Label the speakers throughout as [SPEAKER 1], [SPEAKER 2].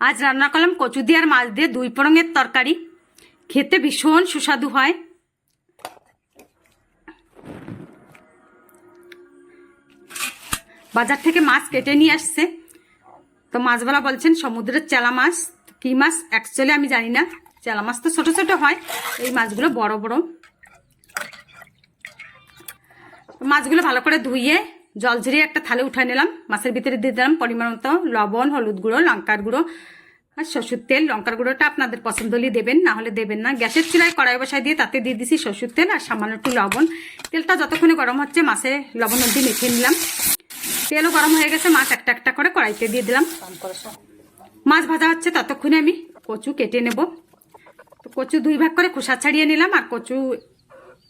[SPEAKER 1] আজ রান্না করলাম কচু দিয়ে আর মাছ দিয়ে 2 ফোড়নের তরকারি। খেতে ভীষণ সুস্বাদু হয়। বাজার থেকে মাছ কেটে নিয়ে আসছে, তো মাছওয়ালা বলছেন সমুদ্রের চেলা মাছ। কি মাছ অ্যাকচুয়ালি আমি জানি না। চেলা মাছ তো ছোট ছোট হয়, এই মাছগুলো বড় বড়। মাছগুলো ভালো করে ধুইয়ে জল ঝরিয়ে একটা থালে উঠায় নিলাম। মাছের ভিতরে দিয়ে দিলাম পরিমাণ মতো লবণ, হলুদ গুঁড়ো, লঙ্কার গুঁড়ো আর সরষের তেল। লঙ্কার গুঁড়োটা আপনাদের পছন্দ হলে দেবেন, না হলে দেবেন না। গ্যাসের চুলায় কড়াই বসাই দিয়ে তাতে দিয়ে দিছি সরষের তেল আর সামান্য একটু লবণ। তেলটা যতক্ষণে গরম হচ্ছে মাছে লবণ দিয়ে মেখে নিলাম। তেলও গরম হয়ে গেছে, মাছ একটা একটা করে কড়াইতে দিয়ে দিলাম। মাছ ভাজা হচ্ছে ততক্ষণে আমি কচু কেটে নেব। তো কচু 2 ভাগ করে খোসা ছাড়িয়ে নিলাম। আর কচু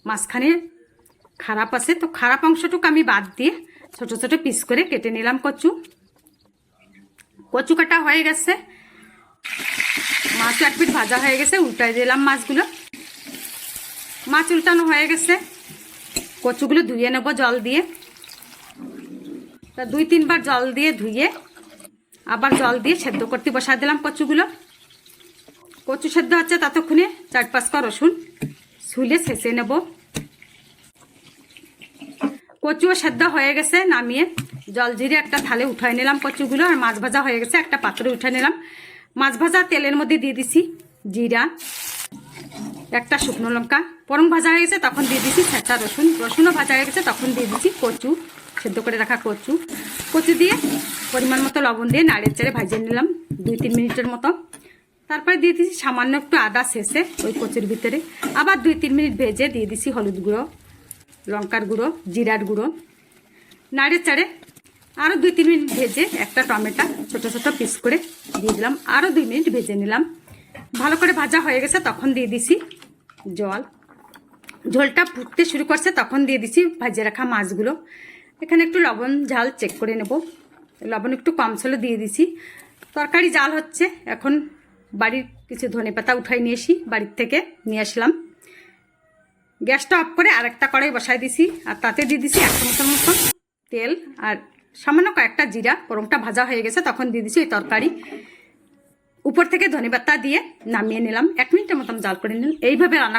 [SPEAKER 1] মাঝখানে খারাপ আছে, তো খারাপ অংশটুকু আমি বাদ দিয়ে ছোট ছোট পিস করে কেটে নিলাম। কচু কাটা হয়ে গেছে, মাছ 1 পিঠ ভাজা হয়ে গেছে, উল্টাই দিলাম মাছগুলো। মাছ উল্টানো হয়ে গেছে, কচুগুলো ধুয়ে নেব জল দিয়ে। তা 2-3 বার জল দিয়ে ধুয়ে আবার জল দিয়ে সেদ্ধ করতে বসাই দিলাম কচুগুলো। কচু সেদ্ধ হচ্ছে ততক্ষণে 4-5 কোয়া রসুন ছুলে ছেঁচে নেব। কচুও সেদ্ধ হয়ে গেছে, নামিয়ে জল জিরে একটা থালে উঠাই নিলাম কচুগুলো। আর মাছ ভাজা হয়ে গেছে, একটা পাত্রে উঠে নিলাম। মাছ ভাজা তেলের মধ্যে দিয়ে দিছি জিরা, একটা শুকনো লঙ্কা। ফোড়ন ভাজা হয়ে গেছে, তখন দিয়ে দিছি ছেঁচা রসুন। রসুনও ভাজা হয়ে গেছে, তখন দিয়ে দিচ্ছি কচু, সেদ্ধ করে রাখা কচু দিয়ে পরিমাণ মতো লবণ দিয়ে নাড়িয়ে চেড়ে ভাজিয়ে নিলাম 2-3 মিনিটের মতো। তারপরে দিয়ে দিচ্ছি সামান্য একটু আদা শেষে ওই কচুর ভিতরে। আবার 2-3 মিনিট ভেজে দিয়ে দিছি হলুদ গুঁড়ো, লঙ্কার গুঁড়ো, জিরার গুঁড়ো। নাড়িয়ে চেড়ে আরও 2-3 মিনিট ভেজে একটা টমেটো ছোট ছোট পিস করে দিয়ে দিলাম। আরও 2 মিনিট ভেজে নিলাম। ভালো করে ভাজা হয়ে গেছে, তখন দিয়ে দিছি জল। ঝোলটা ফুটতে শুরু করছে, তখন দিয়ে দিছি ভাজিয়ে রাখা মাছগুলো। এখানে একটু লবণ ঝাল চেক করে নেব। লবণ একটু কম ছিল দিয়ে দিছি। তরকারি জাল হচ্ছে, এখন বাড়ির কিছু ধনেপাতা উঠাই নিয়ে এসি, বাড়ির থেকে নিয়ে আসলাম। গ্যাসটা অফ করে আরেকটা কড়াই বসাই দিছি, আর তাতে দিয়ে দিছি 1 চামচের মতো তেল আর সামান্য কয়েকটা জিরা। ফোড়নটা ভাজা হয়ে গেছে, তখন দিয়ে দিছি ওই তরকারি। উপর থেকে ধনেপাতা দিয়ে নামিয়ে নিলাম। 1 মিনিটের মতন জাল করে নিলাম। এইভাবে রান্না